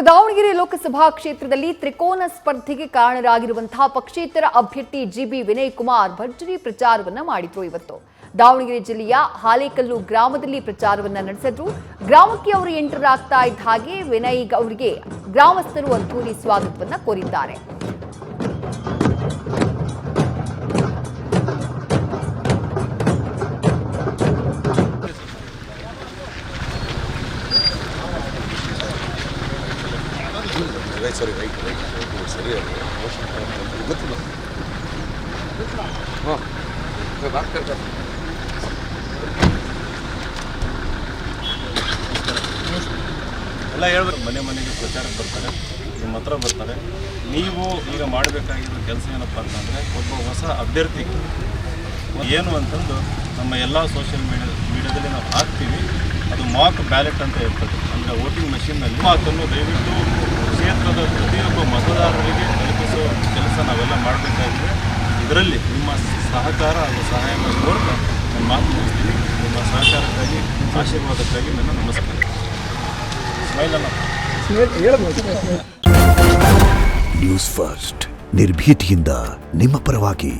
ದಾವಣಗೆರೆ ಲೋಕಸಭಾ ಕ್ಷೇತ್ರದಲ್ಲಿ ತ್ರಿಕೋನ ಸ್ಪರ್ಧೆಗೆ ಕಾರಣರಾಗಿರುವಂತಹ ಪಕ್ಷೇತರ ಅಭ್ಯರ್ಥಿ ಜಿಬಿ ವಿನಯ್ ಕುಮಾರ್ ಭರ್ಜರಿ ಪ್ರಚಾರವನ್ನ ಮಾಡಿದ್ರು. ಇವತ್ತು ದಾವಣಗೆರೆ ಜಿಲ್ಲೆಯ ಹಾಲೇಕಲ್ಲು ಗ್ರಾಮದಲ್ಲಿ ಪ್ರಚಾರವನ್ನ ನಡೆಸಿದ್ರು. ಗ್ರಾಮಕ್ಕೆ ಅವರು ಎಂಟರ್ ಆಗ್ತಾ ಇದ್ದ ಹಾಗೆ ವಿನಯ್ ಅವರಿಗೆ ಗ್ರಾಮಸ್ಥರು ಅದ್ದೂರಿ ಸ್ವಾಗತವನ್ನ ಕೋರಿದ್ದಾರೆ. ಸರಿ ಸರಿ ಗೊತ್ತಿಲ್ಲ ಎಲ್ಲ ಹೇಳ್ಬೇಕು. ಮನೆ ಮನೆಗೆ ಪ್ರಚಾರಕ್ಕೆ ಬರ್ತಾರೆ, ನಿಮ್ಮ ಹತ್ರ ಬರ್ತಾರೆ. ನೀವು ಈಗ ಮಾಡಬೇಕಾಗಿರೋ ಕೆಲಸ ಏನಪ್ಪ ಅಂತಂದರೆ, ಒಬ್ಬ ಹೊಸ ಅಭ್ಯರ್ಥಿ ಏನು ಅಂತಂದು ನಮ್ಮ ಎಲ್ಲ ಸೋಷಿಯಲ್ ಮೀಡಿಯಾದಲ್ಲಿ ನಾವು ಹಾಕ್ತೀವಿ. ಅದು ಮಾಕ್ ಬ್ಯಾಲೆಟ್ ಅಂತ ಇರ್ತದೆ, ಅಂದರೆ ವೋಟಿಂಗ್ ಮೆಷಿನ್ನಲ್ಲಿ ಮಾತನ್ನು ದಯವಿಟ್ಟು ಕ್ಷೇತ್ರದ ಪ್ರತಿಯೊಬ್ಬ ಮತದಾರರಿಗೆ ತಲುಪಿಸೋ ಕೆಲಸ ನಾವೆಲ್ಲ ಮಾಡಬೇಕಾಗಿದೆ. ಇದರಲ್ಲಿ ನಿಮ್ಮ ಸಹಕಾರ ಹಾಗೂ ಸಹಾಯವನ್ನು ಕೋರ್ತಾ ನಾನು ಮಾತು ಮುಗಿಸ್ತೀನಿ. ನಿಮ್ಮ ಸಹಕಾರಕ್ಕಾಗಿ, ಆಶೀರ್ವಾದಕ್ಕಾಗಿ ನನ್ನ ನಮಸ್ಕಾರ. ಸ್ಮೈಲಲ್ಲ ನ್ಯೂಸ್ ಫಸ್ಟ್ ನಿರ್ಭೀತಿಯಿಂದ ನಿಮ್ಮ ಪರವಾಗಿ.